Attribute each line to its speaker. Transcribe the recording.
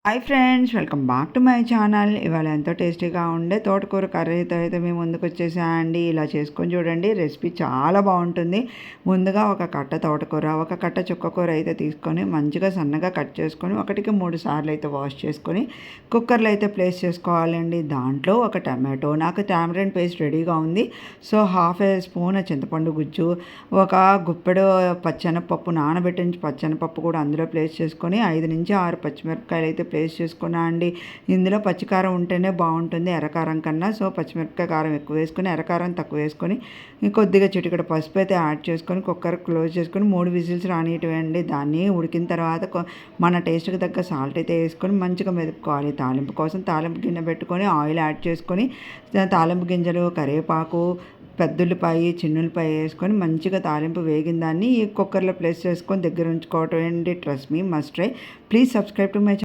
Speaker 1: Hi friends, welcome back to my channel. ఇవాళ ఎంతో టేస్టీగా ఉండే తోటకూర కర్రీతో అయితే మేము ముందుకు వచ్చేసాయండి. ఇలా చేసుకొని చూడండి, రెసిపీ చాలా బాగుంటుంది. ముందుగా ఒక కట్ట తోటకూర, ఒక కట్ట చుక్కకూర అయితే తీసుకొని మంచిగా సన్నగా కట్ చేసుకొని 1-3 సార్లు అయితే వాష్ చేసుకొని కుక్కర్లో అయితే ప్లేస్ చేసుకోవాలండి. దాంట్లో ఒక టమాటో, నాకు టామరిన్ పేస్ట్ రెడీగా ఉంది. సో హాఫ్ ఏ స్పూన్ చింతపండు గుజ్జు, ఒక గుప్పెడు పచ్చెనపప్పు, నానబెట్టిన పచ్చెనపప్పు కూడా అందులో ప్లేస్ చేసుకొని 5-6 పచ్చిమిరపకాయలు అయితే పేస్ట్ చేసుకున్నా అండి. ఇందులో పచ్చికారం ఉంటేనే బాగుంటుంది ఎర్రకారం కన్నా. సో పచ్చిమిరపకాయ కారం ఎక్కువ వేసుకొని, ఎర్రకారం తక్కువ వేసుకొని, కొద్దిగా చిటికెడు పసుపు అయితే యాడ్ చేసుకొని కుక్కర్ క్లోజ్ చేసుకొని 3 విజిల్స్ రానివ్వండి. దాన్ని ఉడికిన తర్వాత మన టేస్ట్కి తగ్గ సాల్ట్ అయితే వేసుకొని మంచిగా మెదుపుకోవాలి. తాలింపు కోసం తాలింపు గిన్నె పెట్టుకొని ఆయిల్ యాడ్ చేసుకొని తాలింపు గింజలు, కరివేపాకు, పెద్దుల్లిపాయ, చిన్నుల్లిపాయ వేసుకొని మంచిగా తాలింపు వేగిన దాన్ని ఈ కుక్కర్లో ప్లేస్ చేసుకొని దగ్గర ఉంచుకోవటం అండి. Trust me, must try. Please subscribe to my channel.